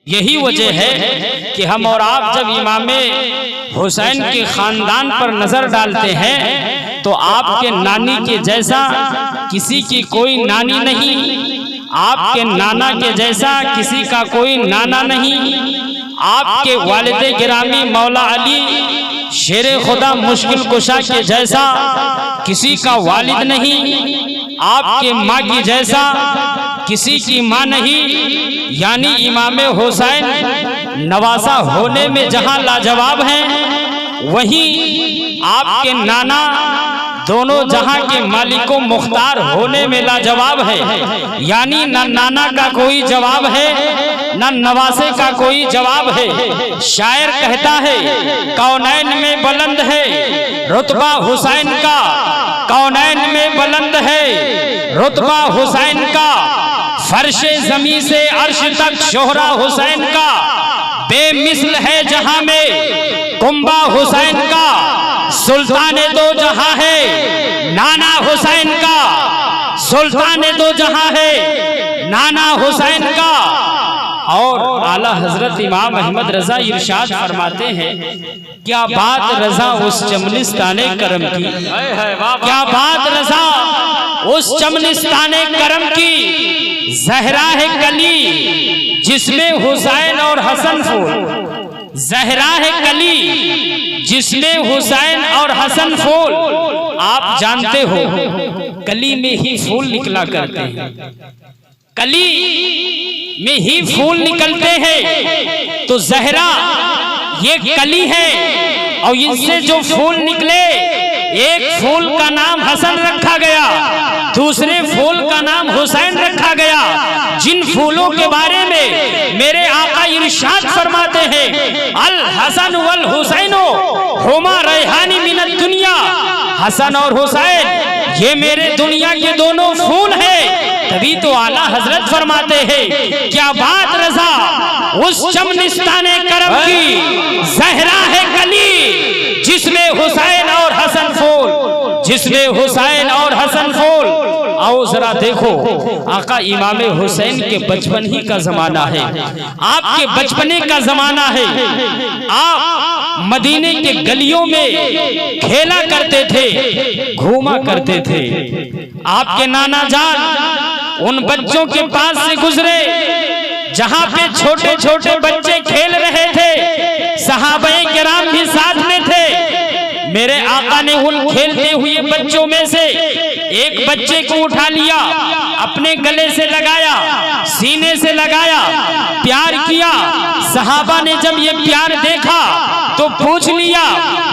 यही वजह है कि हम और आप जब इमाम हुसैन के खानदान पर नजर डालते हैं तो आपके नानी के जैसा किसी की कोई नानी नहीं, आपके नाना के जैसा किसी का कोई नाना नहीं, आपके वालिद गिरामी मौला अली शेरे खुदा मुश्किल कुशा के जैसा किसी का वालिद नहीं, आपके माँ की जैसा किसी की माँ नहीं। यानी इमाम हुसैन नवासा होने में जहां लाजवाब हैं, वहीं आपके नाना दोनों जहां के मालिको मुख्तार होने में लाजवाब है। यानी न नाना का कोई जवाब है न नवासे का कोई जवाब है। शायर कहता है कौनैन में बुलंद है रुतबा हुसैन का, कौनैन में बुलंद है रुतबा हुसैन का, फर्शे जमी से अर्श तक शोहरा हुसैन का, बेमिसल है जहां में कुंबा हुसैन का, सुल्ताने दो जहां है नाना हुसैन का, सुल्ताने दो जहां है नाना हुसैन का। और आला हजरत इमाम अहमद रजा इरशाद फरमाते हैं, क्या बात रजा उस चमनिस्ताने करम की, क्या बात रजा उस चमनिस्ताने करम की, जहरा है कली जिसमें हुसैन और हसन फूल, जहरा है कली जिसमें हुसैन और हसन फूल। आप जानते हो कली में ही फूल निकला करते हैं, कली में ही फूल निकलते हैं। तो जहरा ये कली है और इससे जो फूल निकले, एक फूल का नाम हसन रखा गया, दूसरे फूल का नाम हुसैन रखा गया। जिन फूलों के बारे में मेरे आका इरशाद फरमाते हैं अल हसन वल हुसैनो हुमा रैहानी मिनत दुनिया, हसन और हुसैन ये मेरे दुनिया के दोनों फूल हैं। तभी तो आला हजरत फरमाते हैं, क्या बात रजा उस चमनिस्ताने करम की, जहरा है कली जिसमें हुसैन और हसन फूल, जिसमें हुसैन और हसन फूल। आओ जरा देखो, आका इमाम हुसैन के बचपन ही का जमाना है, आपके बचपने का जमाना है। आप मदीने के गलियों में खेला करते थे, घूमा करते थे। आपके नाना जान उन बच्चों के पास से गुजरे जहां पे छोटे छोटे बच्चे खेल रहे थे, सहाबाए किराम भी साथ में थे। मेरे आका ने उन खेलते हुए बच्चों में से एक बच्चे को उठा लिया, अपने गले से लगाया, सीने से लगाया, प्यार किया। सहाबा ने जब ये प्यार देखा तो पूछ लिया,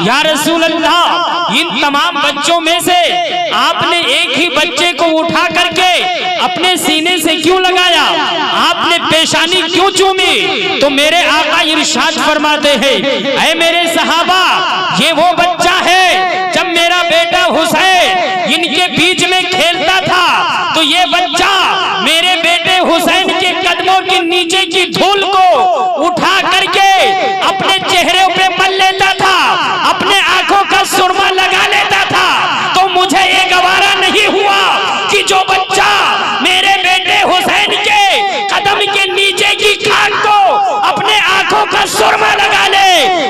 या रसूल अल्लाह, इन तमाम बच्चों में से आपने एक ही बच्चे को उठा करके अपने सीने से क्यों लगाया, आपने पेशानी क्यों चूमी? तो मेरे आका इरशाद फरमाते हैं, ऐ मेरे सहाबा, ये वो बच्चा है जब मेरा बेटा हुसैन इनके बीच में खेलता था तो ये बच्चा मेरे बेटे हुसैन के कदमों के नीचे की धूल को उठा करके अपने चेहरे पे मल लेता था, अपने आंखों का सुरमा लगा लेता था। तो मुझे ये गवारा नहीं हुआ कि जो बच्चा मेरे बेटे हुसैन के कदम के नीचे की खान को अपने आंखों का सुरमा लगा ले,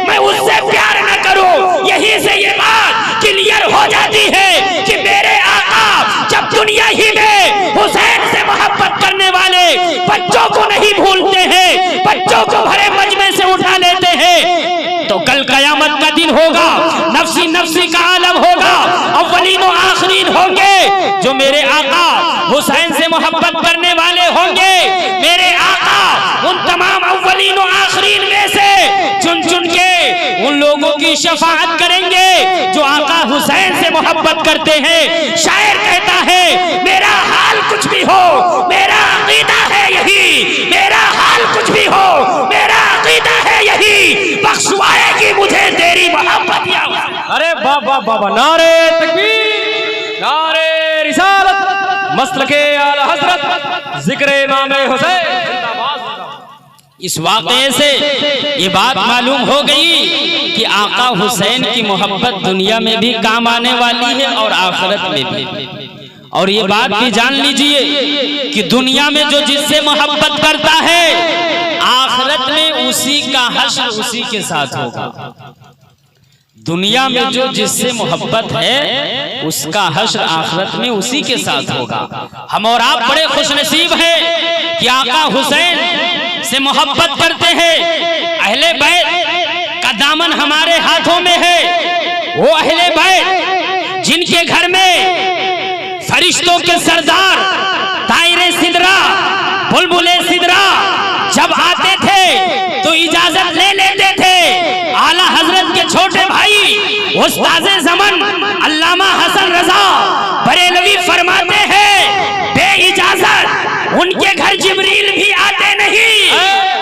मैं उससे प्यार न करूं। यही से ये बात क्लियर हो जाती है कि मेरे आका जब दुनिया ही में हुसैन से मोहब्बत करने वाले बच्चों को नहीं भूलते हैं, बच्चों को भरे मजमे से उठा लेते हैं, तो कल कयामत का दिन होगा, नफ्सी नफ्सी का आलम होगा, अव्वलीन और आखिरीन होंगे। जो मेरे आका हुसैन से मोहब्बत करने वाले होंगे, मेरे आका उन तमाम अव्वलीन और आखिरीन में से चुन चुन के उन लोगों की शफाअत करेंगे जो आका हुसैन से मोहब्बत करते हैं। शायर कहता है, मेरा हाल कुछ भी हो, मेरा अकीदा है यही, मेरा हाल कुछ भी हो, मेरा अकीदा है यही, बख्शवाएगी मुझे तेरी मोहब्बत या। अरे बाबा बाबा, नारे तकबीर, नारे रिसालत, मसलके आला हजरत, जिक्र इमाम हुसैन। इस वाक़े से ये बात मालूम हो गई कि आका हुसैन की मोहब्बत दुनिया में भी काम आने वाली है और आखिरत में भी। और ये बात भी जान लीजिए कि दुनिया में जो जिससे मोहब्बत करता है, आखिरत उसी का हश्र उसी के साथ होगा। दुनिया में जो जिससे मोहब्बत है उसका हश्र आखिरत में उसी के साथ होगा। हम और आप बड़े खुशनसीब हैं कि आका हुसैन से मोहब्बत करते हैं। अहले बैत का दामन हमारे हाथों में है। वो अहले बैत जिनके घर में फरिश्तों के सरदार तायरे सिदरा बुलबुले सिदरा जब आते थे तो इजाजत ले लेते थे। आला हजरत के छोटे भाई उस्ताज़े ज़मन अल्लामा हसन रजा बरेलवी फरमाते हैं बे इजाजत उनके घर जिब्रील भी आते नहीं,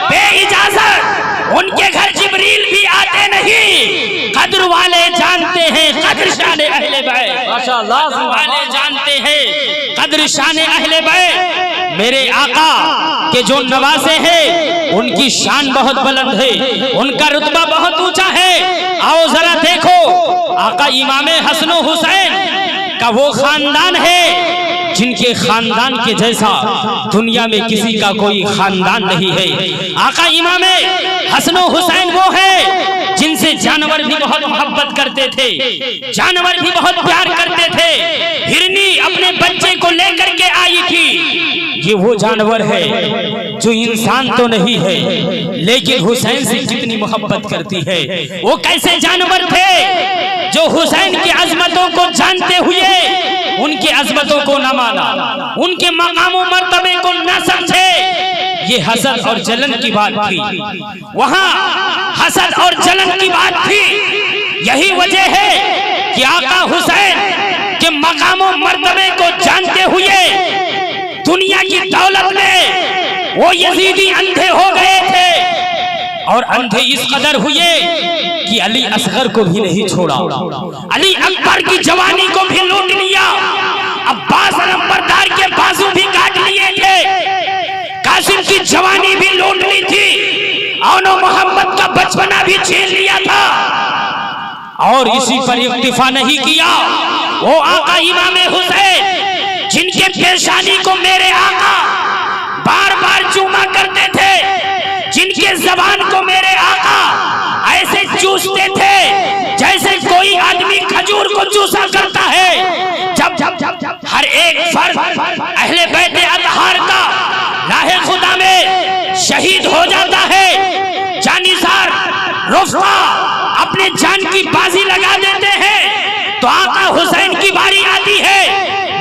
बे इजाजत उनके घर जिब्रील भी आते नहीं। कद्र वाले जानते हैं कद्र शान अहले बैत, माशाअल्लाह वाले जानते हैं कद्र शान अहले बैत। मेरे आका के जो नवासे हैं उनकी शान बहुत बुलंद है, उनका रुतबा बहुत ऊंचा है। आओ जरा देखो आका इमामे हसन हुसैन का वो खानदान है जिनके खानदान के जैसा दुनिया में किसी का कोई खानदान नहीं है। आका इमामे हसन हुसैन वो है जिनसे जानवर भी बहुत मोहब्बत करते थे, जानवर भी बहुत प्यार करते थे। हिरनी अपने बच्चे को लेकर के आई थी। ये वो जानवर है जो इंसान तो नहीं है लेकिन हुसैन से कितनी मोहब्बत करती है। वो कैसे जानवर थे जो हुसैन की अजमतों को जानते हुए उनकी अजमतों को न माना, उनके मकामों मर्तबे को न समझे। ये हसद और जलन की बात थी, वहां हसद और जलन की बात थी। यही वजह है कि आका हुसैन के मकामों मर्तबे को जानते हुए दुनिया की दौलत में वो यजीदी अंधे हो गए थे और अंधे इस कदर हुए कि अली असगर को भी नहीं छोड़ा, अली अकबर की जवानी को भी लूट लिया, अब्बास नंबरदार के बाजू भी काट लिए थे, कासिम की जवानी भी लूट ली थी, औनो मोहम्मद का बचपना भी छीन लिया था। और इसी पर इक्तिफा नहीं किया, वो आका इमामे हुसैन जिनके पेशानी को मेरे आका बार बार चूमा करते थे, जिनके जबान को मेरे आका ऐसे चूसते थे जैसे कोई आदमी खजूर को चूसा करता है। जब हर एक फर्द अहले बैत अतहार का राहे खुदा में शहीद हो जाता है, जानिसार रुफ़ा अपने जान की बाजी लगा देते हैं, तो आका हुसैन की बारी आती है,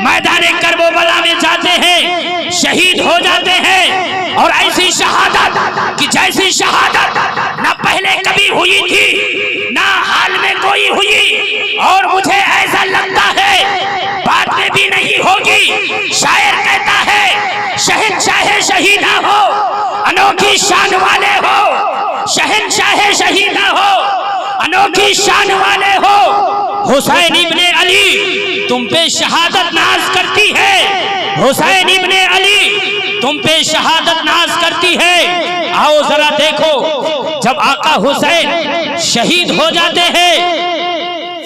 मैदाने करबला में जाते हैं, शहीद हो जाते हैं। और ऐसी शहादत कि जैसी शहादत ना पहले कभी हुई थी ना हाल में कोई हुई, और मुझे ऐसा लगता है बाद में भी नहीं होगी। शायर कहता है शहंशाह शहीदा हो, अनोखी शान वाले हो, शहंशाह शहीदा हो, अनोखी शान वाले हो। हुसैन इब्ने अली तुम पे शहादत नाज करती है, हुसैन इब्ने अली तुम पे शहादत नाज करती है। आओ जरा देखो जब आका हुसैन शहीद हो जाते हैं,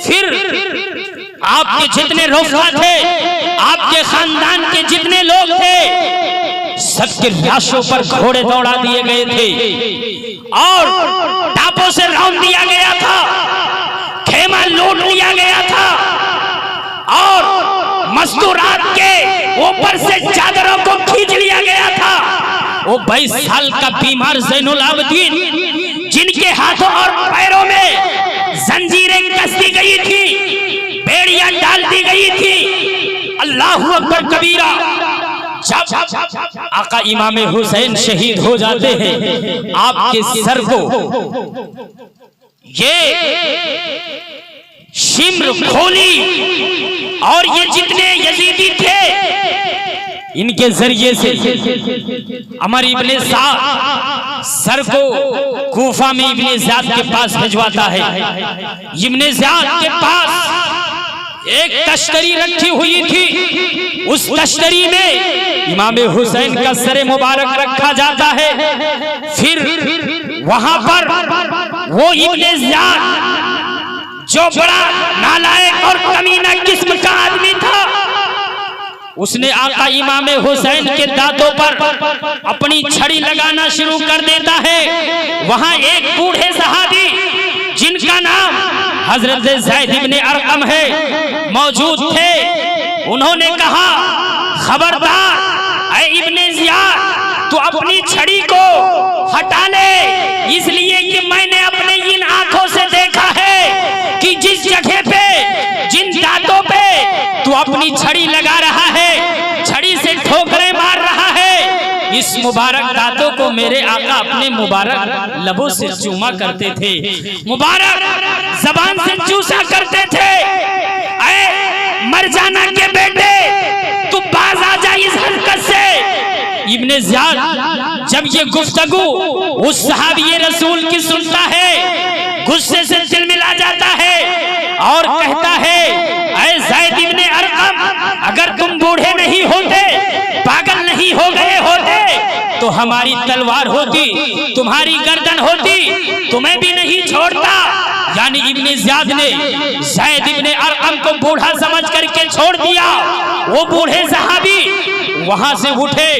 फिर आपके जितने रोफा थे, आपके खानदान के जितने लोग थे, सबके लाशों पर घोड़े दौड़ा दिए गए थे और टापों से रौंद दिया गया था, खेमा लूट लिया गया था और मस्तूरात के ऊपर से चादरों को खींच लिया गया था। वो 22 साल का बीमार ज़ैनुल आबिदीन जिनके हाथों और पैरों में जंजीरें कस दी गई थी, बेड़ियां डाल दी गई थी, अल्लाहु अकबर कबीरा। जब आका इमामे हुसैन शहीद हो जाते हैं, आपके सर को ये शिम्र खोली और ये जितने यजीदी थे इनके जरिए से अमर इब्ने साद सर को कूफा में इब्ने ज़ियाद के पास भिजवाता है। इब्ने ज़ियाद के पास एक तश्तरी रखी हुई थी, उस तश्तरी में इमामे हुसैन का सर मुबारक रखा जाता है। फिर वहां पर वो इब्ने ज़ियाद जो बड़ा नालायक और कमीना किस्म का आदमी था, उसने आका इमामे हुसैन के दांतों पर अपनी छड़ी लगाना शुरू कर देता है। वहां एक बूढ़े सहाबी जिनका नाम हजरत ज़ैद इब्ने अरकम है मौजूद थे। उन्होंने कहा, खबरदार ऐ इब्ने ज़ियाद, तू अपनी छड़ी को हटा ले, इसलिए कि मैंने अपने इन आंखों से देखा है कि जिस जगह पे, जिन दांतों पे तू अपनी छड़ी लगा रहा है, छड़ी से ठोकरें मार रहा है, इस मुबारक दांतों को मेरे आका अपने मुबारक लबों से चूमा करते थे, मुबारक जबान से चूसा करते थे। ऐ मरजाना के बेटे, तू बाज आ जा इस हरकत से। इब्ने ज़ियाद जब ये गुफ्तगू उस सहाबी रसूल की सुनता है, गुस्से से तिलमिला जाता है और कहता है, ऐ ज़ैद इब्ने अरकम, अगर तुम बूढ़े नहीं होते, पागल नहीं हो गए होते, तो हमारी तलवार होती, तुम्हारी गर्दन होती, तुम्हें भी नहीं छोड़ता। यानी इब्ने ज़ियाद ने ज़ैद इब्ने अरकम को बूढ़ा समझ करके छोड़ दिया। वो बूढ़े सहाबी वहां से उठे,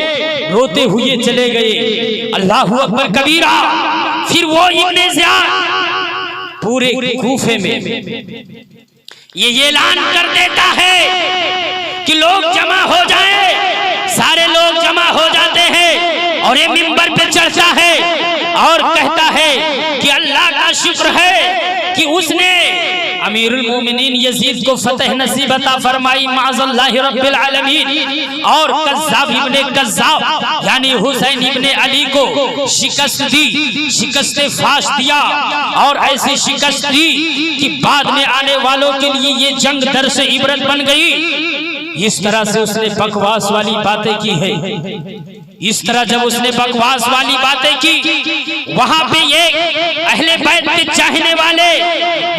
रोते हुए चले गए। अल्लाहु अकबर कबीरा। फिर वो इब्ने ज़ियाद पूरे कूफे में ये ऐलान कर देता है कि लोग जमा हो जाएं। सारे लोग जमा हो जाते हैं और ये मिंबर पे चढ़ता है और कहता है कि अल्लाह का शुक्र है कि उसने अमीरुल मोमिनीन यजीद को फतह नसीब अता फरमाई, माज़ल्लाहि रब्बिल आलमीन। और कज़्ज़ाब इब्ने कज़्ज़ाब यानी हुसैन इब्ने अली को शिकस्त दी, शिकस्त फाश दिया, और ऐसी शिकस्त दी कि बाद में आने वालों के लिए ये जंग दर्स इबरत बन गई। इस तरह से उसने बकवास वाली बातें की है। इस तरह जब उसने बकवास वाली बातें की, वहां पे ये अहले बैत के चाहने वाले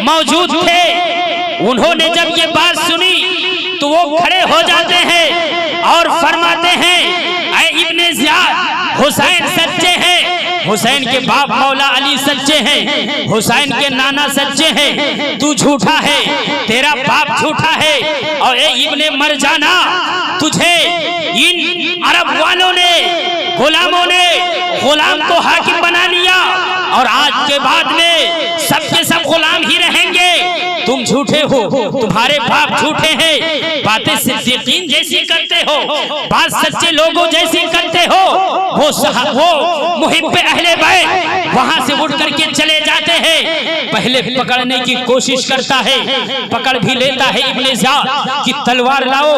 मौजूद थे। उन्होंने जब ये बात सुनी तो वो खड़े हो जाते हैं और फरमाते हैं, ऐ इब्ने ज़ियाद, हुसैन सच्चे हैं, हुसैन के बाप मौला अली सच्चे हैं, हुसैन के नाना सच्चे हैं, तू झूठा है, तेरा बाप झूठा है। और ए इब्ने मरजाना, तुझे इन अरब वालों ने, गुलामों ने गुलाम को हाकिम बना लिया और आज के बाद में सबके सब गुलाम ही रहेंगे। तुम झूठे हो, तुम्हारे बाप झूठे हैं, बातें सिद्दीकीन जैसी करते हो, बात सच्चे लोगों जैसी करते हो। वो मुहिब्बे अहले बैत वहां से उठ करके चले जाते हैं। पहले पकड़ने की कोशिश करता है, पकड़ भी लेता है इब्ने ज़ियाद कि तलवार लाओ,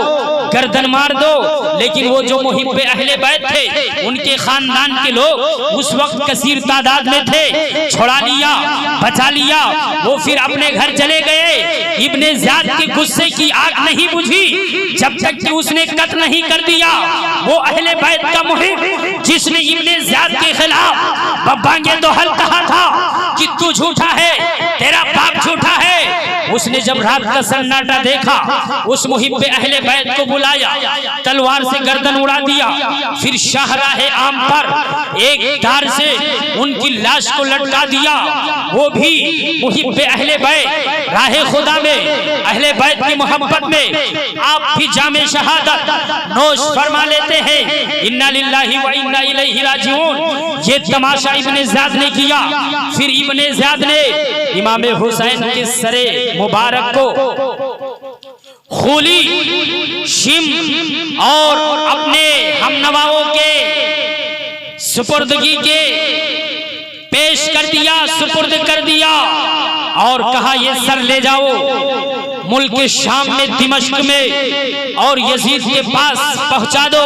गर्दन मार दो। लेकिन वो जो मुहिब्बे अहले बैत थे, उनके खानदान के लोग उस वक्त कसीर तादाद में थे, छुड़ा लिया, बचा लिया। वो फिर अपने घर चले गए। इब्ने ज़ियाद के गुस्से की आग नहीं बुझी जब तक कि उसने कत्ल नहीं कर दिया वो अहले बैत का मुहिब, जिसने इब्ने ज़ियाद के खिलाफ बब्बांगे दोहल कहा था कि तू झूठा है, तेरा बाप झूठा है। उसने जब रात का सन्नाटा देखा, उस मुहिब्बे अहले बैत को बुलाया, तलवार से गर्दन उड़ा दिया। फिर शाहराहे आम पर एक तार से उनकी लाश को लटका दिया। वो भी मुहिब्बे अहले बैत राहे खुदा में, अहले बैत की मोहब्बत में आप भी जामे शहादत नोश फरमा लेते हैं। इन्ना लिल्लाहि व इन्ना इलैहि राजिऊन। ये तमाशा इब्ने ज़ियाद ने किया। फिर इब्ने ज़ियाद ने इमाम हुसैन के सरे मुबारक को खूली, शिम और अपने हमनवाओं के सुपुर्दगी के पेश कर दिया, सुपुर्द कर दिया और कहा ये सर ले जाओ मुल्क शाम में, दिमश्क में, और यजीद के पास पहुंचा दो।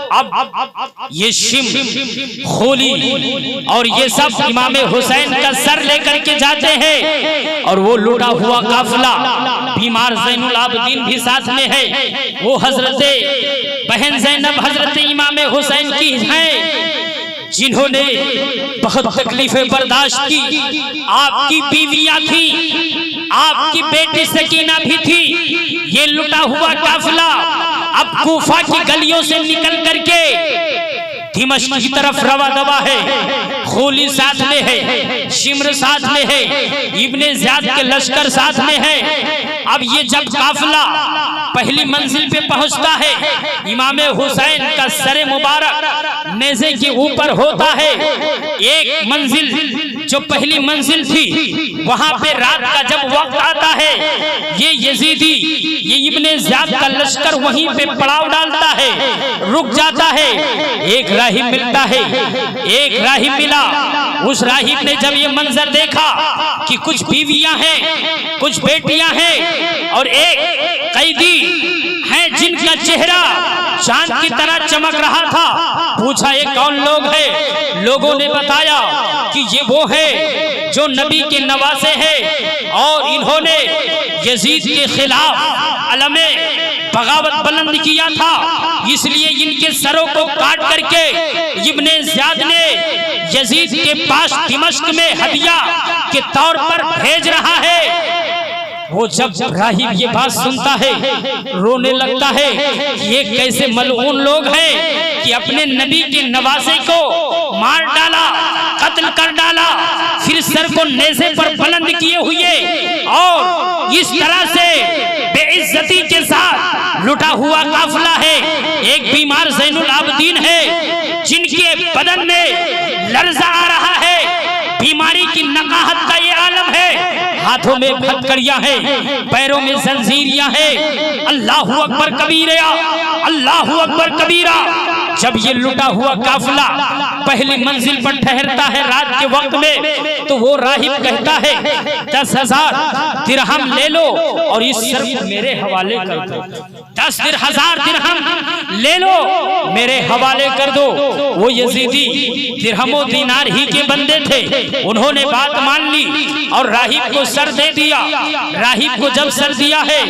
अब ये शिम, खोली और ये सब इमाम हुसैन का सर लेकर के जाते हैं। और वो लूटा हुआ काफिला, बीमार ज़ैनुल आबिदीन भी साथ में है, वो हजरत बहन ज़ैनब हजरत इमाम हुसैन की हैं, जिन्होंने बहुत तकलीफें बर्दाश्त की। आपकी बीवियां थी, आपकी बेटी सकीना भी थी। ये लुटा हुआ काफिला अब कूफा की गलियों से निकल करके दिमश्क की तरफ रवा दवा है, खोली साथ में है, शिम्र साथ में है, इब्ने ज़ियाद के लश्कर साथ में है। अब ये जब काफिला पहली मंजिल पे पहुंचता है, इमाम हुसैन का सरे मुबारक नेज़े के ऊपर होता है। एक मंजिल जो पहली मंजिल थी, वहां पे रात का जब वक्त आता है, ये यजीदी, ये इब्ने ज़ियाद का लश्कर वहीं पे पड़ाव डालता है, रुक जाता है। एक राहिब मिलता है, एक राहिब मिला। उस राहिब ने जब ये मंजर देखा कि कुछ बीवियां हैं, कुछ बेटियां हैं और एक कैदी है जिनका चेहरा चांद की तरह चमक रहा था, पूछा ये कौन लोग हैं? लोगों ने बताया कि ये वो है जो नबी के नवासे हैं और इन्होंने यजीद के खिलाफ अलमे बगावत बुलंद किया था, इसलिए इनके सरों को काट करके इब्ने ज़ियाद ने यजीद के पास दिमश्क में हदिया के तौर पर भेज रहा है। वो जब राहिब ये बात सुनता है, रोने लगता है कि ये कैसे मलऊन लोग हैं कि अपने नबी के नवासे को मार डाला, कत्ल कर डाला, फिर सर को नेज़े पर बुलंद किए हुए और इस तरह से बेइज्जती के साथ लुटा हुआ काफिला है। एक बीमार ज़ैनुल आबदीन है जिनके बदन में लर्जा आ रहा है, बीमारी की नकाहत का ये आलम है, हाथों में हथकड़ियां हैं, पैरों में जंजीरियां हैं। अल्लाहु अकबर कबीरा, अल्लाहु अकबर कबीरा। जब ये लुटा हुआ काफिला पहली मंजिल पर ठहरता है रात के वक्त में, तो वो राहिब कहता है 10,000 दिरहम ले लो और इस सर को मेरे हवाले कर दो। 10,000 दिरहम ले लो, मेरे हवाले कर दो। वो यजीदी दिरहमो दीनार ही के बंदे थे, उन्होंने बात मान ली और राहिब को सर दे दिया। राहिब को जब सर दिया है,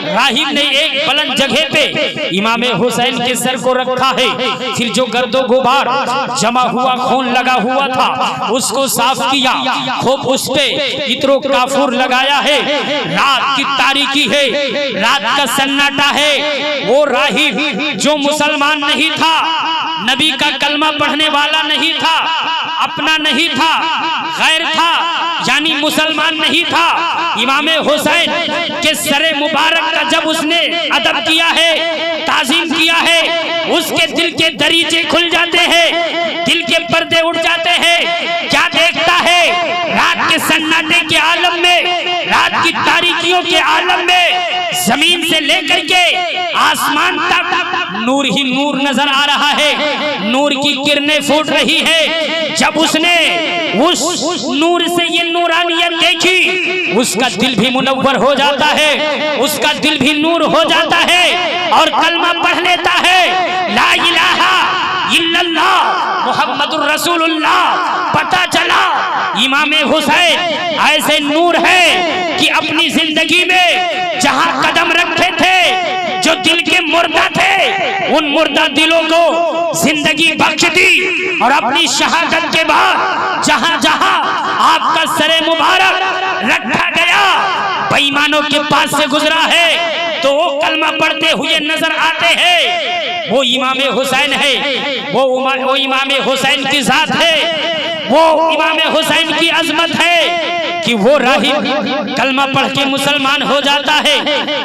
राहिब ने एक बुलंद जगह पे इमाम हुसैन के सर को रखा है। फिर जो गर्दो गुबार जमा हुआ, खून लगा हुआ था, उसको साफ किया, खूब उस पे इत्रो काफूर लगाया है। रात की तारीकी है, रात का सन्नाटा है। वो राहिब जो मुसलमान नहीं था, नबी का कलमा पढ़ने वाला नहीं था, अपना नहीं था, गैर था, यानी मुसलमान नहीं था, इमाम हुसैन के सरे मुबारक का जब उसने अदब किया है, ताज़ीम किया है, उसके दिल के दरीचे खुल जाते हैं, दिल के पर्दे उठ जाते हैं। क्या देखता है? रात के सन्नाटे के आलम में, रात की तारीकियों के आलम में जमीन से लेकर के आसमान तक नूर ही नूर नजर आ रहा है, नूर की किरणें फूट रही है। जब उसने उस नूर से ये नूरानियत देखी, उसका दिल भी मुनव्वर हो जाता है, उसका दिल भी नूर हो जाता है और कलमा पढ़ लेता है, ला इलाहा इल्लल्लाह मुहम्मदुर रसूलुल्लाह। पता चला इमाम हुसैन ऐसे नूर है कि अपनी जिंदगी में जहां कदम रखे थे, जो दिल के मुर्दा थे, उन मुर्दा दिलों को जिंदगी बख्श दी और अपनी शहादत के बाद जहां जहां आपका सरे मुबारक रखा गया, बेईमानों के पास से गुजरा है तो वो कलमा पढ़ते हुए नजर आते हैं। वो इमाम हुसैन है, वो इमाम हुसैन की जात है, वो इमाम हुसैन की अजमत है कि वो राहिब कलमा पढ़ के मुसलमान हो जाता है।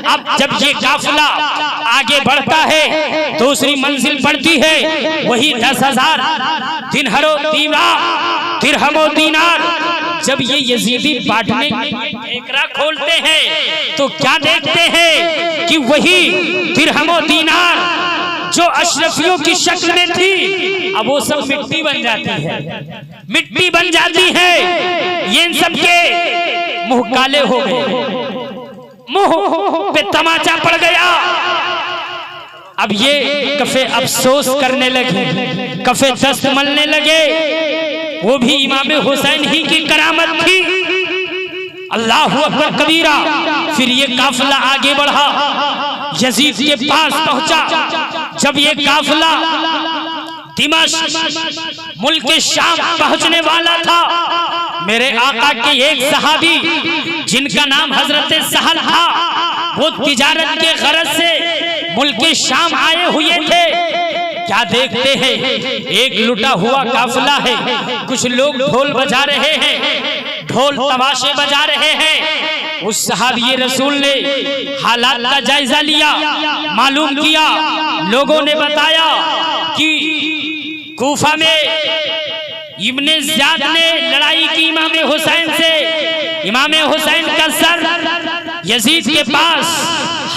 अब जब ये काफिला आगे बढ़ता है, दूसरी मंजिल बढ़ती है, वही 10,000 दिरहमो दीनार। जब ये यजीदी बांटने एकरा खोलते हैं तो क्या देखते हैं कि वही दिरहमो दीनार जो अशरफियों की शक्ल में थी, अब वो सब मिट्टी बन जाती है, मिट्टी बन जाती है। ये इन सब के मुंह काले हो गए, मुंह पे तमाचा पड़ गया। अब ये कफे अफसोस करने लगे, कफे दस्त मलने लगे। वो भी इमाम हुसैन ही की करामत थी। अल्लाहु अकबर कबीरा। फिर ये काफिला आगे बढ़ा, यजीद के पास पहुंचा। जब ये काफिला दिमश्क मुल्क शाम पहुंचने वाला था, मेरे आका के एक सहाबी जिनका नाम हजरत सहल था, वो तिजारत के गरज से मुल्क शाम आए हुए थे। क्या देखते हैं, एक लुटा हुआ काफिला है, कुछ लोग ढोल बजा रहे हैं, ढोल तमाशे बजा रहे हैं। उस सहाबी रसूल ने हालात का जायजा लिया, मालूम किया, लोगों ने बताया कि कूफा में इब्ने ज़ियाद ने लड़ाई की इमाम हुसैन से। इमाम हुसैन का सर यजीद के पास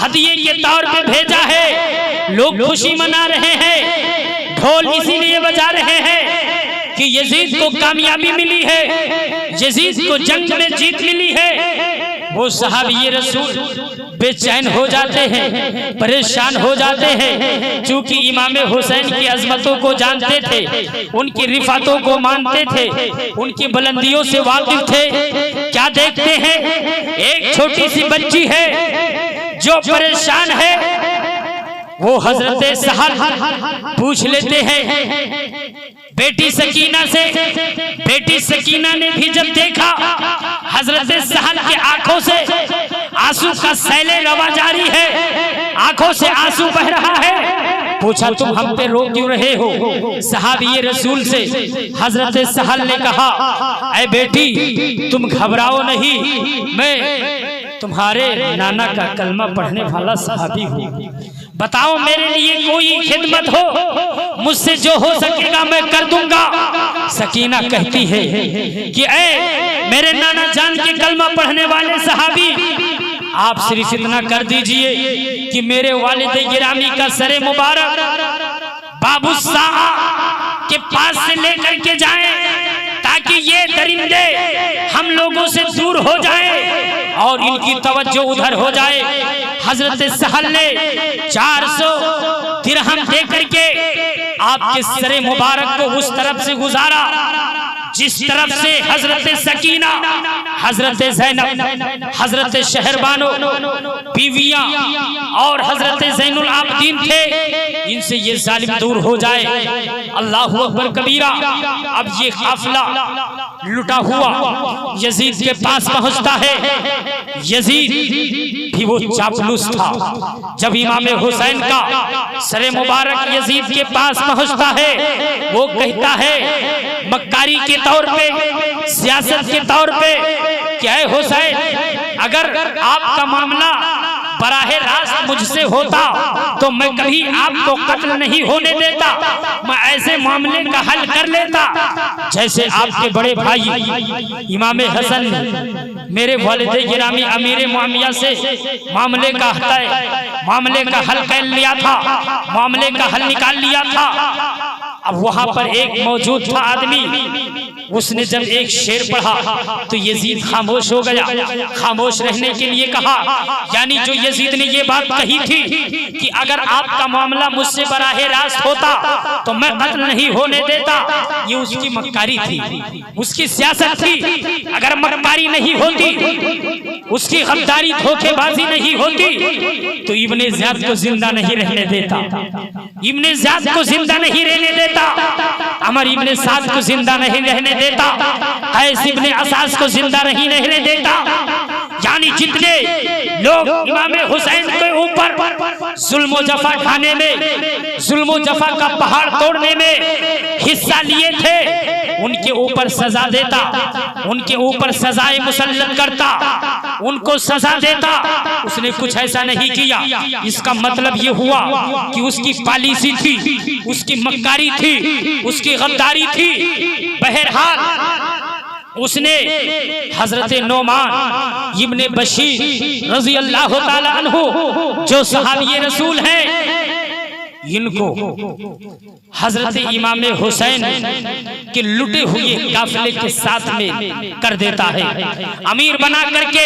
हदिये के तौर पे भेजा है। लोग खुशी मना रहे हैं, ढोल इसीलिए बजा रहे हैं कि यजीद को कामयाबी मिली है, यजीद को जंग में जीत मिली है। वो सहाबी रसूल बेचैन हो जाते हैं, परेशान हो जाते हैं, क्योंकि इमाम हुसैन की अजमतों को जानते थे, उनकी रिफातों को मानते थे, उनकी बुलंदियों से वाकिफ थे। क्या देखते हैं, एक छोटी सी बच्ची है जो परेशान है, वो हजरत सहल पूछ लेते हैं बेटी सकीना से। बेटी सकीना ने भी जब देखा हजरत सहल के आंखों से आंसू का सैले रवा जारी है, आंखों से आंसू बह रहा है, पूछा तुम हम पे रो क्यों रहे हो? सहाबी रसूल से हजरत सहल ने कहा, ऐ बेटी तुम घबराओ नहीं, मैं तुम्हारे नाना का कलमा पढ़ने वाला सहाबी हूँ, बताओ मेरे लिए कोई खिदमत हो, मुझसे जो हो सकेगा मैं कर दूंगा। सकीना कहती है कि ऐ मेरे नाना जान के कलमा पढ़ने वाले सहाबी, आप सिर्फ इतना कर दीजिए कि मेरे वालिद गिरामी का सरे मुबारक बाबू साहा के पास से लेकर के जाएं, ताकि ये दरिंदे हम लोगों से दूर हो जाएं और इनकी तवज्जो उधर हो जाए। हजरत सहल ने 400 दिरहम दे करके आपके सरे मुबारक को उस तरफ से गुजारा जिस तरफ से हजरत सकीना, हजरत ज़ैनब, हजरत शहरबानो बीवियां और हजरत ज़ैनुल आबदीन थे, इनसे ये जालिम दूर हो जाए। अल्लाहु अकबर कबीरा। अब ये काफिला लुटा हुआ यजीद के पास पहुंचता है। यजीद भी वो चापलूस था। जब इमाम हुसैन का सरे मुबारक यजीद के पास पहुंचता है, वो कहता है मक्कारी के तौर पे, सियासत के तौर पे, क्या है हुसैन, अगर आपका मामला बराहे रास्त मुझसे होता तो मैं कभी आपको कत्ल नहीं होने देता, मैं ऐसे मामले का हल कर लेता जैसे आपके बड़े भाई इमाम हसन ने मेरे वालिद गिरामी अमीर मुआविया से मामले का हल कर लिया था, मामले का हल निकाल लिया था। अब वहां पर एक मौजूद था आदमी, उसने जब एक शेर पढ़ा तो यजीद खामोश हो गया। खामोश रहने के लिए कहा, यानी जो यजीद ने ये बात कही थी कि अगर आपका मामला मुझसे बराहे रास्त होता तो मैं कत्ल नहीं होने देता, ये उसकी मक्कारी थी, उसकी सियासत थी। अगर मक्कारी नहीं होती, उसकी गद्दारी धोखेबाजी नहीं होती तो इब्ने ज़ियाद को जिंदा नहीं रहने देता, इब्ने ज़ियाद को जिंदा नहीं रहने देता, अमर इब्ने साद को जिंदा नहीं रहने देता, कैस इब्ने असास को जिंदा नहीं रहने देता। यानी जितने लोग इमाम हुसैन के ऊपर जुल्म जफा खाने में, जुल्म जफा का पहाड़ तोड़ने में हिस्सा लिए थे, उनके ऊपर सजा देता, उनके ऊपर सजाए मुसल्लत करता, उनको सजा देता। उसने कुछ ऐसा नहीं किया। इसका मतलब ये हुआ कि उसकी पॉलिसी थी, उसकी मक्कारी थी, उसकी गद्दारी थी। बहरहाल उसने हजरत नोमान इब्ने बशीर रजी अल्लाह ताला अन्हु जो सहाबी रसूल हैं, इनको हजरत इमाम हुसैन के लुटे हुए काफिले के साथ में कर देता है, अमीर बना करके।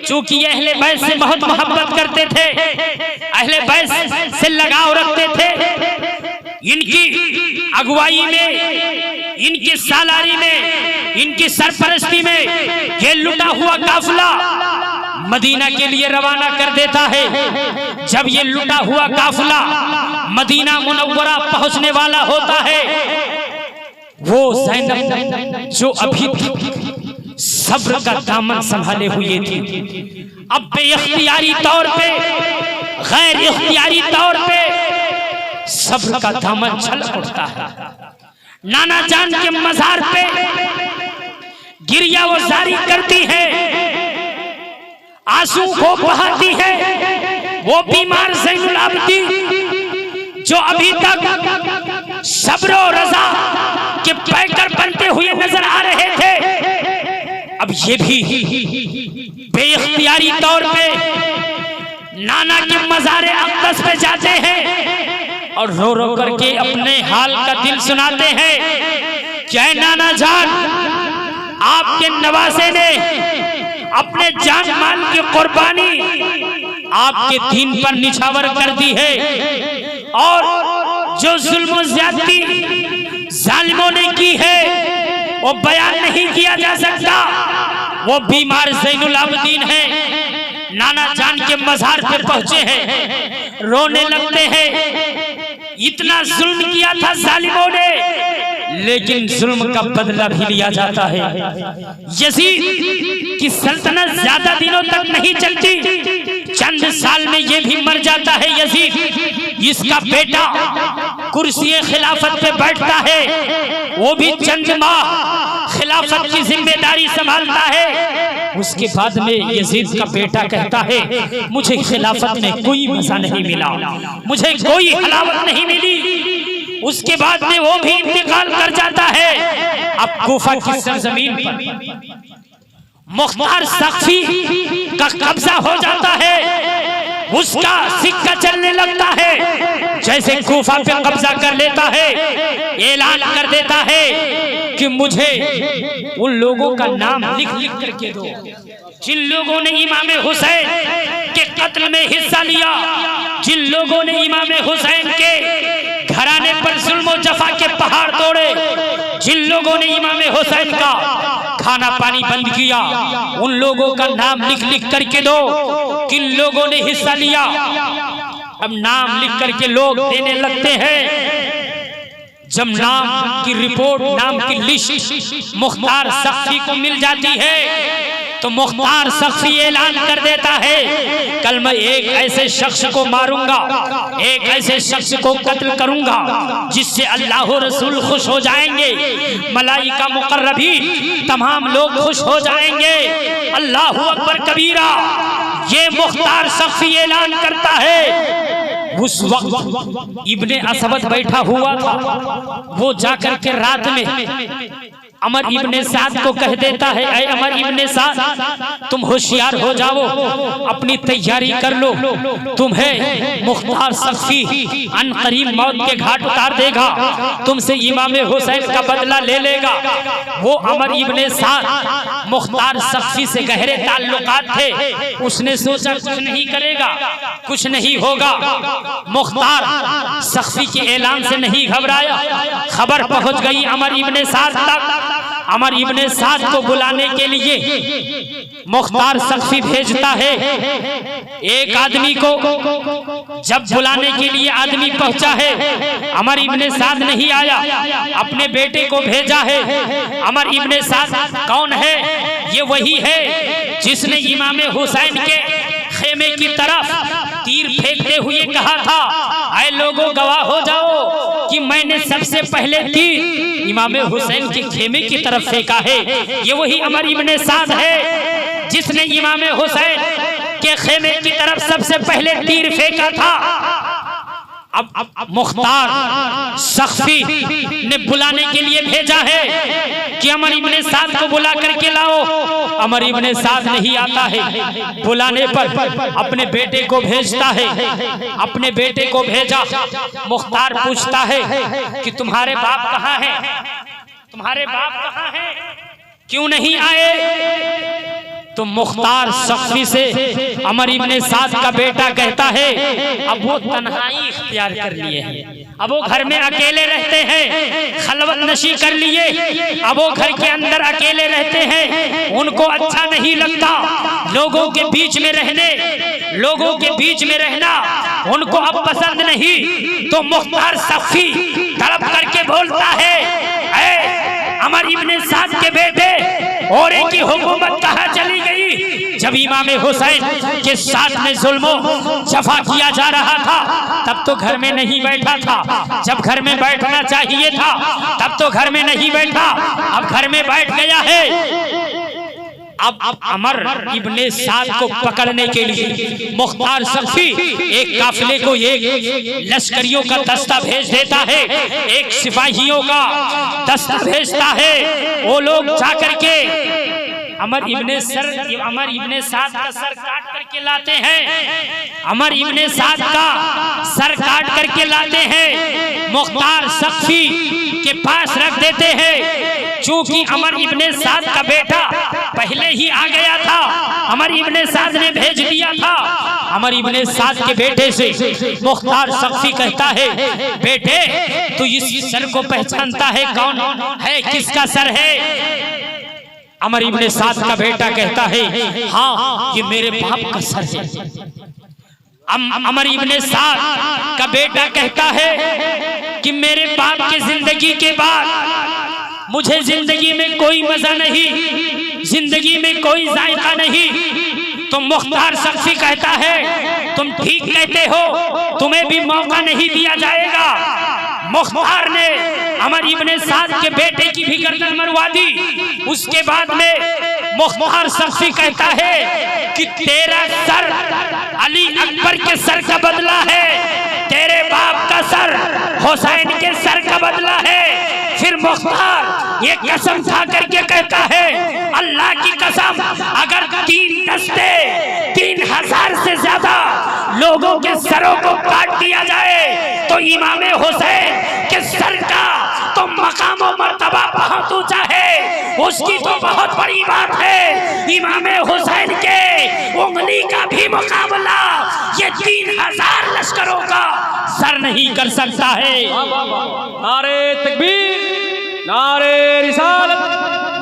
चूंकि अहले बैत से बहुत मोहब्बत करते थे, अहले बैत से लगाव रखते थे, इनकी अगुवाई में, इनकी सालारी में, इनकी सरपरस्ती में ये लुटा हुआ काफिला मदीना के लिए रवाना कर देता है। जब ये लुटा हुआ काफिला मदीना मुनव्वरा पहुंचने वाला होता है, वो ज़ैनब जो अभी सब्र का दामन संभाले हुए थी, अब बेइख्तियारी तौर पे, गैर इख्तियारी तौर पे सब्र का दामन छलक उठता है। नाना जान के मजार पे गिरिया वो जारी करती है, आंसू को बहाती है। वो बीमार ज़ैनुल आबिदीन जो अभी तक सब्र और रज़ा के पैकर बनते हुए नजर आ रहे थे, अब ये भी बेइख्तियारी तौर पे नाना के मज़ारे अक़दस पे जाते हैं और रो रो करके अपने हाल का दिल सुनाते हैं। क्या नाना जान, आपके नवासे ने अपने जान माल की कुर्बानी आपके दीन पर निछावर कर दी है, और जो जुल्म ज़्यादती जालिमों ने की है वो बयान नहीं किया जा सकता। वो बीमार ज़ैनुल आबिदीन है, नाना जान के मज़ार पे पहुंचे हैं, रोने लगते हैं। इतना जुल्म किया था जालिमों ने, लेकिन जुल्म का बदला भी लिया जाता है। यजीद की सल्तनत ज्यादा दिनों तक नहीं चलती, चंद साल में ये भी मर जाता है यजीद। इसका बेटा कुर्सी खिलाफत पे बैठता है, वो भी चंद माह खिलाफत की जिम्मेदारी संभालता है। उसके बाद में यजीद का बेटा कहता है, मुझे खिलाफत में कोई मजा नहीं मिला, मुझे कोई हलावत नहीं मिली। उसके बाद में वो भी इंतकाल कर जाता है। अब कूफा की सरजमीन पर मुख्तार सख्फी का कब्जा हो जाता है, उसका सिक्का चलने लगता है। जैसे कूफा पे कब्जा कर लेता है, ऐलान कर देता है कि मुझे उन लोगों का नाम लिख लिख करके दो जिन लोगों ने इमाम हुसैन के कत्ल में हिस्सा लिया, जिन लोगों ने इमाम हुसैन के घराने पर जुल्म जफा के पहाड़ तोड़े, जिन लोगों ने इमाम हुसैन का खाना पानी बंद किया, उन लोगों का नाम लिख लिख करके दो। किन लोगों ने हिस्सा लिया, अब नाम लिख करके लोग देने लगते हैं। जब नाम की रिपोर्ट, नाम की लिस्ट मुख्तार सख्फी को मिल जाती है, तो मुख्तार सख्फी ऐलान कर देता है, कल मैं एक ऐसे शख्स को मारूंगा, एक ऐसे शख्स को कत्ल करूंगा जिससे अल्लाह और रसूल खुश हो जाएंगे, मलाइका मुकर्रबीन तमाम लोग खुश हो जाएंगे। अल्लाहु अकबर कबीरा ये मुख्तार सख्फी ऐलान करता है। उस वक्त इब्ने असवद बैठा हुआ था, वो जाकर के रात में अमर इब्ने साद को कह देता है, ऐ अमर इब्ने साद तुम होशियार हो जाओ, अपनी तैयारी कर लो, तुम्हें मुख्तार सख्फी अनकरीब मौत के घाट उतार देगा, तुमसे इमाम हुसैन का बदला ले लेगा। वो अमर इब्ने साद मुख्तार सख्फी से गहरे ताल्लुकात थे, उसने सोचा कुछ नहीं करेगा, कुछ नहीं होगा। मुख्तार सख्फी के ऐलान से नहीं घबराया, खबर पहुंच गई अमर इब्ने साद तक। अमर इब्ने साद को बुलाने के लिए मुख्तार सख्फी भेजता है एक आदमी को। जब बुलाने के लिए आदमी पहुंचा है, अमर इब्ने साद नहीं आया, अपने बेटे को भेजा है। अमर इब्ने साद कौन है? ये वही है जिसने इमाम हुसैन के खेमे की तरफ तीर फेंकते हुए कहा था, ऐ लोगों गवाह हो जाओ कि मैंने सबसे पहले तीर इमाम हुसैन के खेमे की तरफ फेंका है। ये वही अमर इब्ने साद है जिसने इमाम हुसैन के खेमे की तरफ सबसे पहले तीर फेंका था। अब मुख्तार सख्फी ने बुलाने के लिए भेजा है कि अमर इब्ने साद को बुला करके लाओ। अमर इब्ने साद नहीं आता है, बुलाने पर अपने बेटे को भेजता है। अपने बेटे को भेजा, मुख्तार पूछता है कि तुम्हारे बाप कहाँ हैं? तुम्हारे बाप कहाँ हैं? क्यों नहीं आए? तो मुख्तार सख्फी से अमर इब्ने साद का बेटा कहता है, अब वो तन्हाई इख्तियार कर लिए हैं, अब वो घर में अकेले रहते हैं, खलवत नशी कर लिए, अब वो घर के अंदर अकेले रहते हैं, उनको अच्छा नहीं लगता लोगों के बीच में रहने, लोगों के बीच में रहना उनको अब पसंद नहीं। तो मुख्तार सख्फी तड़प करके बोलता है, ऐ अमर इब्ने साद के बेटे, और की हुकूमत कहाँ चली गई? जब इमाम हुसैन के साथ में जुल्मो जफा किया जा रहा था तब तो घर में नहीं बैठा था, जब घर में बैठना चाहिए था तब तो घर में नहीं बैठा, अब घर में बैठ गया है। अब अमर इब्ने साद को पकड़ने के लिए मुख्तार सख्फी एक काफिले को, एक लश्करियों का दस्ता भेज देता है, एक सिपाहियों का दस्ता भेजता है। वो लोग जाकर के अमर इब्ने साद का सर काट करके लाते हैं, अमर इब्ने साद का सर काट करके लाते हैं, मुख्तार सख्फी के पास रख देते हैं। चूंकि अमर इब्ने साद का बेटा पहले ही आ गया था, अमर इब्ने साद ने भेज दिया था। अमर इब्ने साद के बेटे से मुख्तार सख्फी कहता है, बेटे तू इस सर को पहचानता है, कौन है, किसका सर है? अमर इब्ने साद का बेटा कहता है, हाँ ये मेरे बाप का सर है। अमर इब्ने साद का बेटा कहता है कि मेरे बाप की जिंदगी के बाद मुझे जिंदगी में कोई मजा नहीं, जिंदगी में कोई जायका नहीं। तो मुख्तार सख्फी कहता है, तुम ठीक कहते हो, तुम्हें भी मौका नहीं दिया जाएगा। मुख्तार ने अमर इब्ने साद के बेटे की भी गर्दन मरवा दी। उसके बाद में मुख्तार सख्फी कहता है कि तेरा सर अली अकबर के सर का बदला है, तेरे बाप का सर हुसैन के सर का बदला है। फिर मुख्तार ये कसम खा करके कहता है, अल्लाह की कसम, अगर 3 दस्ते 3000 से ज्यादा लोगों के सरों को काट दिया जाए तो इमाम हुसैन के सर का तो मकाम और मर्तबा बहुत ऊंचा है, उसकी तो बहुत बड़ी बात है। इमाम हुसैन के उंगली का भी मुकाबला ये 3000 लश्करों का सर नहीं कर सकता है। नारे तकबीर, नारे रिसालत,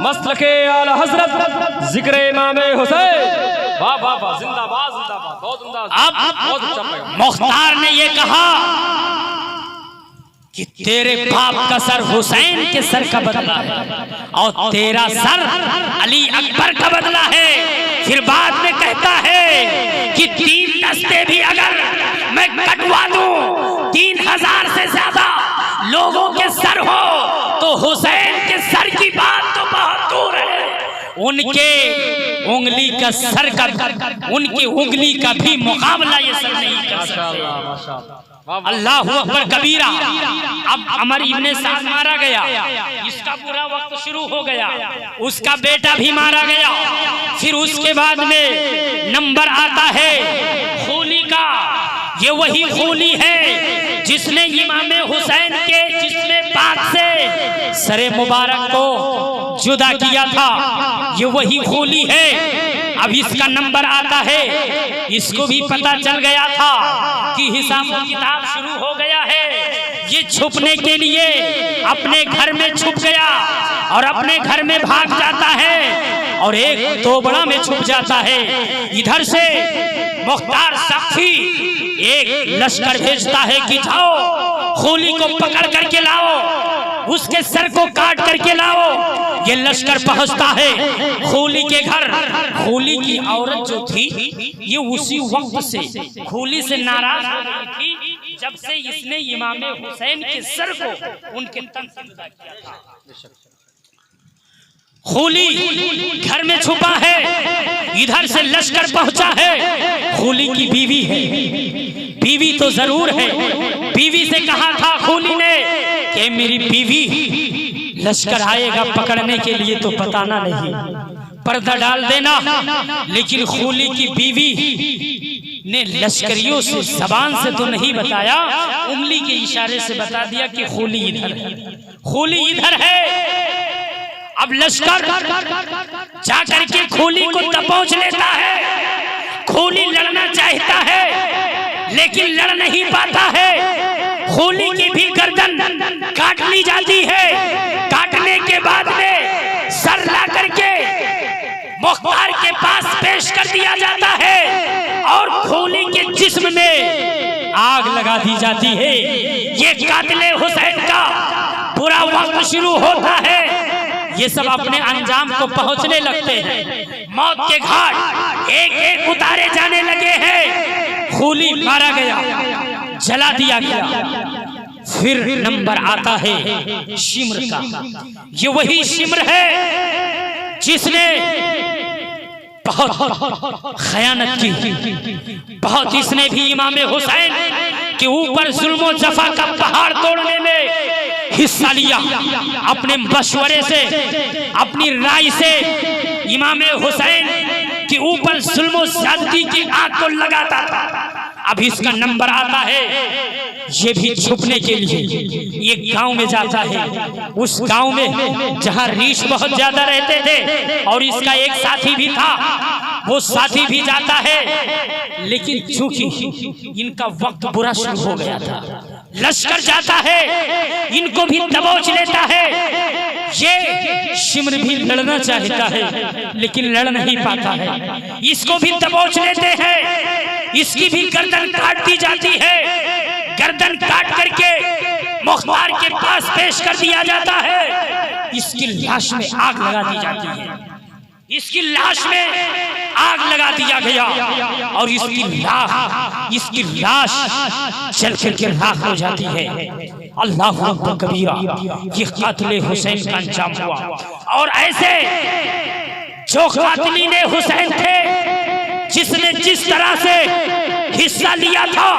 मसलके आला हजरत, जिक्र इमाम हुसैन, वाह वाह वाह, जिंदाबाद जिंदाबाद, बहुत उम्दा। अब मुख्तार ने ये कहा कि तेरे बाप का सर हुसैन के सर का बदला है और तेरा सर अली अकबर का बदला है। फिर बाद में कहता है कि 3 दस्ते भी अगर मैं कटवा दूं, 3000 से ज्यादा लोगों के सर हो तो हुसैन के सर की बात तो बहुत दूर है, उनके उंगली का सर का, उनकी उंगली का भी मुकाबला ये सर नहीं कर सकते। अल्लाहु अकबर कबीरा। अब अमर इब्ने साद मारा गया, इसका पूरा वक्त शुरू हो गया, उसका बेटा भी मारा गया। फिर उसके बाद में नंबर आता है खूली का। ये वही खूली है जिसने इमाम हुसैन के जिसने पाक से सरे मुबारक को जुदा किया था, ये वही खूली है। अब इसका नंबर आता है, इसको भी पता चल गया था कि हिसाब किताब शुरू हो गया है। ये छुपने के लिए अपने घर में छुप गया और अपने घर में भाग जाता है और एक तोबड़ा में छुप जाता है। इधर से मुख्तार सख्फी एक लश्कर भेजता है कि जाओ खूली को पकड़ करके लाओ, उसके सर को काट करके लाओ। ये लश्कर पहुंचता है खूली के घर। खूली की औरत जो थी ये उसी वक्त से खूली से नाराज हो गई थी जब से इसने इमाम हुसैन के सर को उनके तन से जुदा किया था। खूली घर में छुपा है, इधर से लश्कर पहुंचा है। खूली की बीवी है, बीवी तो जरूर है। बीवी से कहा था खूली ने कि मेरी बीवी, लश्कर आएगा पकड़ने के लिए तो बताना नहीं, पर्दा डाल देना। लेकिन खूली की बीवी ने लश्करियों से जबान से तो नहीं बताया, उंगली के इशारे से बता दिया कि खूली इधर है, खूली इधर है। अब लश्कर जाकर के खूली को दबोच लेता है। खूली लड़ना चाहता है लेकिन लड़ नहीं पाता है। खूली की भी गर्दन काट ली जाती है। काटने के बाद में सर ला करके मुख्तार के पास पेश कर दिया जाता है और खूली के जिस्म में आग लगा दी जाती है। ये कातिले हुसैन का बुरा वक्त शुरू होता है। ये सब अपने अंजाम को पहुंचने लगते हैं। मौत के घाट एक एक उतारे जाने लगे हैं। खूली मारा गया, जला दिया गया। फिर नंबर आता है शिम्र का। ये वही शिम्र है जिसने बहुत खयानत की, बहुत इसने भी इमाम हुसैन के ऊपर जुल्म जफा का पहाड़ तोड़ने में हिस्सा लिया। अपने मशवरे से, अपनी राय से इमाम हुसैन के ऊपर जुल्म ज्यादती की आग को लगाता था। अब इसका नंबर आता है, ये भी छुपने के लिए एक गांव में जाता है। उस गांव में जहां रीछ बहुत ज्यादा रहते थे और इसका एक साथी भी था, वो साथी भी जाता है। लेकिन चूंकि इनका वक्त बुरा शुरू हो गया था, लश्कर जाता है, इनको भी दबोच लेता है। ये शिम्र भी लड़ना चाहता है लेकिन लड़ नहीं पाता है, इसको भी दबोच लेते हैं। इसकी भी गर्दन काट दी जाती है। गर्दन काट करके मुख्तार के पास पेश कर दिया जाता है। इसकी लाश में आग लगा दी जाती है। इसकी लाश में आग लगा दिया गया और इसकी लाश जल करके राख हो जाती है। अल्लाह अकबर कबीरा, ये कातिल हुसैन का अंजाम हुआ। और ऐसे जो कातिलीन हुसैन थे, जिसने जिस तरह से हिस्सा लिया था,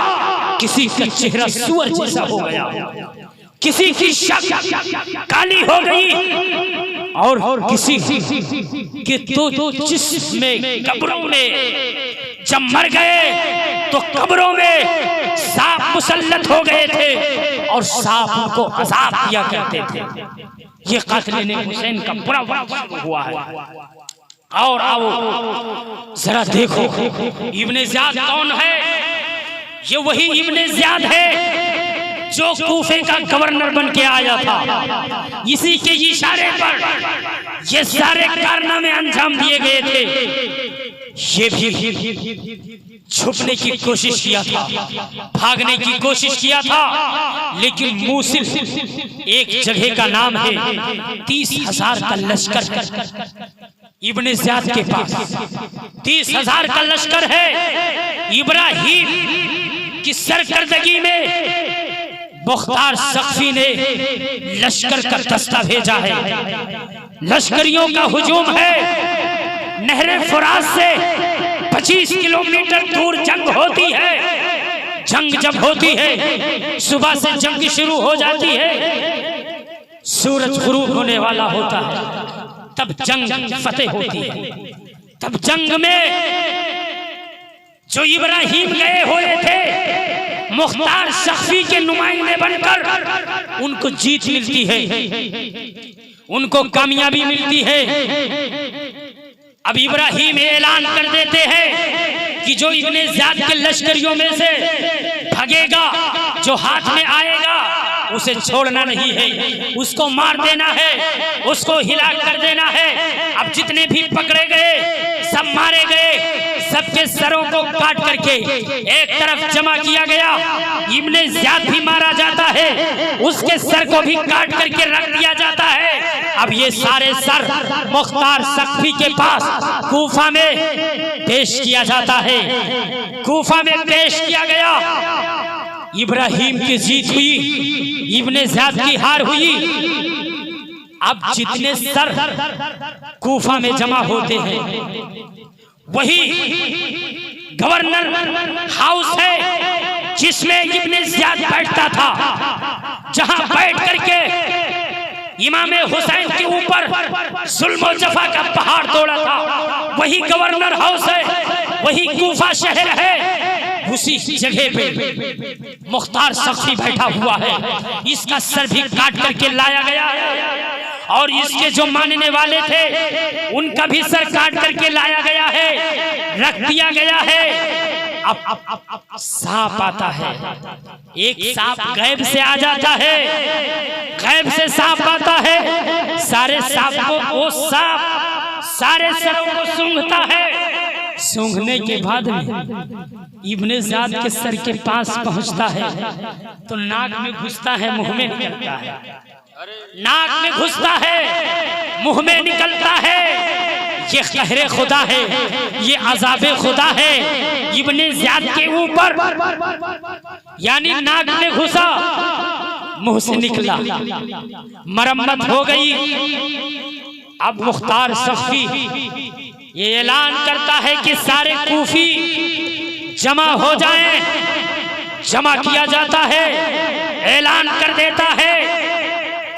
किसी का चेहरा सूअर जैसा हो गया, किसी की शक्ल काली हो गई और किसी के तो जिसमें कब्रों में जब मर गए तो कब्रों में सांप मुसल्लत हो गए थे और सांप उनको अजाब दिया करते थे। ये कातिल हुसैन का पूरा वक्त हुआ है। और आओ जरा देखो इब्ने ज़ियाद कौन है। ये वही इब्ने ज़ियाद है जो कूफे का गवर्नर बन के आया था। इसी के इशारे पर ये सारे कारनामे अंजाम दिए गए थे। ये भी छुपने की कोशिश किया था, भागने की कोशिश किया था, लेकिन मूसिल एक जगह का नाम है, 30,000 का लश्कर इब्ने ज़ियाद के पास 30,000 का लश्कर है। इब्राहिम की सरकर्दगी में मुख्तार सख्फी ने लश्कर का दस्ता भेजा है। लश्करियों का हुजूम है। नहरे फुरात से 25 किलोमीटर दूर जंग होती है। जंग जब होती है, सुबह से जंग शुरू हो जाती है, सूरज गुरूब होने वाला होता है, तब जंग फतेह होती है। तब जंग में जो इब्राहिम गए हुए थे मुख्तार सख्फी के नुमाइंदे बनकर, उनको जीत मिलती है, उनको कामयाबी मिलती है। अब इब्राहिम ऐलान कर देते हैं कि जो इब्ने ज़ियाद के लश्करियों में से भागेगा, जो हाथ में आएगा, उसे छोड़ना नहीं है, उसको मार देना है, उसको हिलाक कर देना है। अब जितने भी पकड़े गए सब मारे गए। सबके सरों को काट करके एक तरफ जमा किया गया। इब्ने ज़ियाद भी मारा जाता है, उसके सर को भी काट करके रख दिया जाता है। अब ये सारे सर मुख्तार सख्फी के पास कूफा में पेश किया जाता है। कूफा में पेश किया गया। इब्राहिम की जीत हुई, इब्ने ज़ियाद की हार हुई। अब जितने सर कूफा में जमा होते हैं, वही गवर्नर हाउस है जिसमें इब्ने ज़ियाद बैठता था, जहां बैठ करके इमाम हुसैन के ऊपर जुल्म जफा का पहाड़ तोड़ा था। वही गवर्नर हाउस है, वही कूफा शहर है। उसी जगह पे मुख्तार सख्फी बैठा हुआ है। इसका सर भी काट करके लाया गया है और इसके जो मानने वाले थे उनका भी सर काट करके लाया गया है, रख दिया गया है। अब सांप आता है। एक सांप गैब से आ जाता है, गैब से सांप आता है। सारे सांप को वो सांप सारे सरों को सूंघता है। सूंघने के बाद में इब्ने ज़ियाद के सर के पास पहुंचता है तो नाक में घुसता है, मुंह में निकलता है। नाक में घुसता है, मुंह में निकलता है। ये कहरे खुदा है, ये अजाबे खुदा है। इब्ने ज़ियाद के ऊपर यानी नाक में घुसा, मुंह से निकला, मरम्मत हो गई। अब मुख्तार सफ़ी ये ऐलान करता है कि सारे कूफी जमा हो जाएं। जमा किया जाता है, ऐलान कर देता है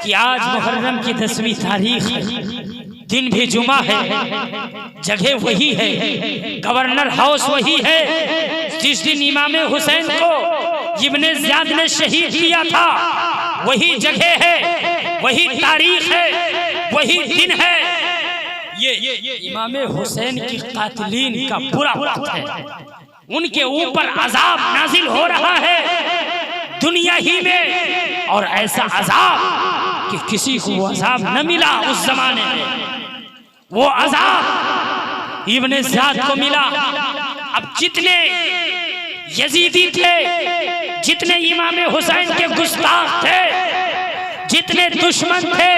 कि आज मुहर्रम की 10वीं तारीख है, दिन भी जुमा है, जगह वही है, गवर्नर हाउस वही है जिस दिन इमाम हुसैन को इब्ने ज़ियाद ने शहीद किया था। वही जगह है, वही तारीख है, वही दिन है। ये इमाम हुसैन की कातिलीन का बुरा वक्त है। उनके ऊपर अजाब नाजिल हो रहा है दुनिया ही में, और ऐसा अजाब कि किसी को वो अजाब न मिला उस जमाने में। वो अजाब इब्ने ज़ियाद को मिला। अब जितने यजीदी थे, जितने इमाम हुसैन के गुस्ताख थे, जितने दुश्मन थे,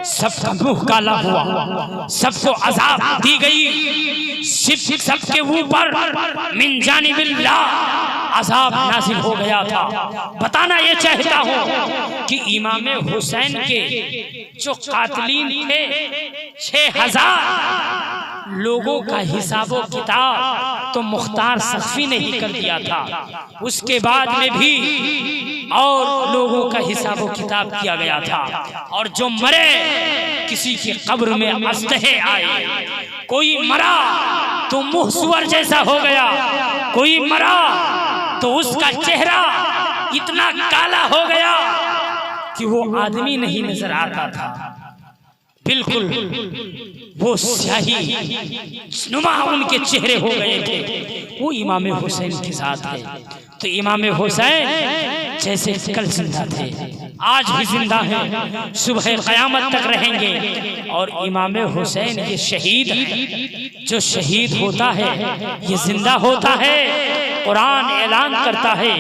सबका मुंह काला हुआ, सबको अजाब दी गई। सबके ऊपर मिन जानिबिल्लाह अजाब नाजिल हो गया था। बताना ये चाहता हूँ कि इमाम हुसैन के जो कातिलीन थे 6000 लोगों का हिसाबो किताब तो मुख्तार सफ़ी ने ही कर दिया था। उसके बाद में भी और लोगों का हिसाबो किताब किया गया था। और जो मरे किसी की कब्र में अस्तहे आए, कोई मरा तो मुंह सुअर जैसा हो गया, कोई मरा तो उसका चेहरा इतना काला हो गया कि वो आदमी नहीं नजर आता था। बिल्कुल वो स्याही नुमा उनके चेहरे हो गए थे। वो इमाम हुसैन के साथ है। तो इमाम हुसैन जैसे कल जिंदा थे, आज भी जिंदा हैं, सुबह क़यामत तक रहेंगे। और इमाम हुसैन ये शहीद है। जो शहीद होता है ये जिंदा होता है। कुरान ऐलान करता है,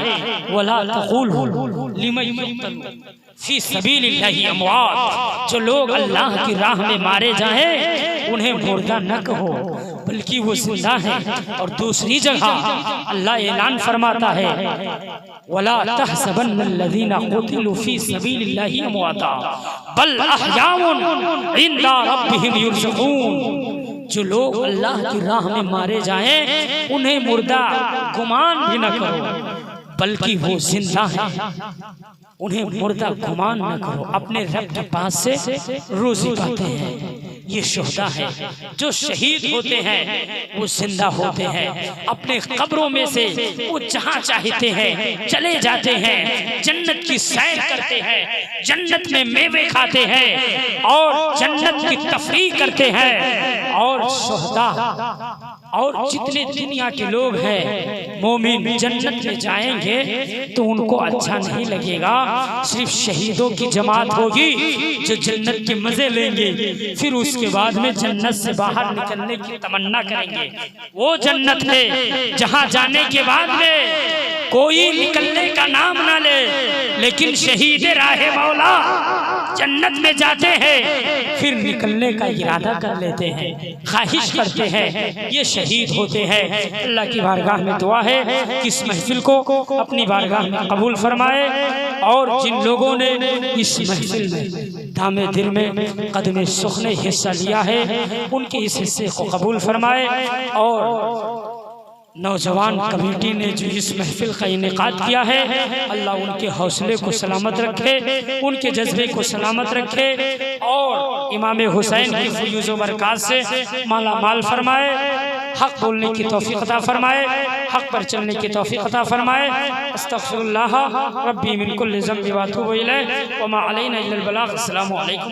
वला तक़ूलू लिमन युक़तल फी सबीलिल्लाहि अमवात। जो लोग अल्लाह की राह में मारे जाएं उन्हें मुर्दा न कहो, बल्कि वो जिंदा है। और दूसरी जगह अल्लाह ऐलान फरमाता है, वला तहसबन्नल्लज़ीना क़ुतिलू फी सबीलिल्लाहि अमवाता बल अहयाउन इंदा रब्बिहिम युरज़क़ून। जो लोग अल्लाह की राह में मारे जाएं उन्हें मुर्दा गुमान भी न करो, बल्कि वो जिंदा है। उन्हें मुर्दा गुमान न करो, अपने रब के पास से रोजी पाते हैं। ये शुहदा है। जो शहीद होते हैं वो जिंदा होते हैं। अपने कब्रों में से वो जहाँ चाहते हैं चले जाते हैं, जन्नत की सैर करते हैं, जन्नत में मेवे खाते हैं और जन्नत की तफरीह करते हैं। और शुहदा और जितने दुनिया के लोग हैं मोमिन जन्नत में जाएंगे तो उनको अच्छा नहीं लगेगा। सिर्फ शहीदों की जमात होगी जो जन्नत के मजे लेंगे, फिर उसके बाद में जन्नत से बाहर निकलने की तमन्ना करेंगे। वो जन्नत है जहां जाने के बाद में कोई निकलने का नाम ना ले, लेकिन शहीद राहे मौला जन्नत में जाते हैं, फिर निकलने का इरादा कर लेते हैं, ख्वाहिश करते हैं। ये शहीद होते हैं। अल्लाह की बारगाह में दुआ है कि इस महफिल को अपनी बारगाह में कबूल फरमाए। और जिन लोगों ने इस महफिल में दामे दिल में कदमे सुख ने हिस्सा लिया है उनके इस हिस्से को कबूल फरमाए। और नौजवान कमेटी ने जो इस महफिल का इनेकाद किया है अल्लाह उनके हौसले को सलामत रखे, उनके जज्बे को सलामत रखे और इमाम हुसैन की फयूज़ व बरक़ात से माला माल फरमाए। हक बोलने की तौफीक अता फरमाए, हक पर चलने की तौफीक अता फरमाए। अस्तग़फिरुल्लाह रब्बी मिन कुल्लि ज़ंबि व अतूबु इलैह व मा अलैना इल्लल बलाग़। अस्सलामु अलैकुम।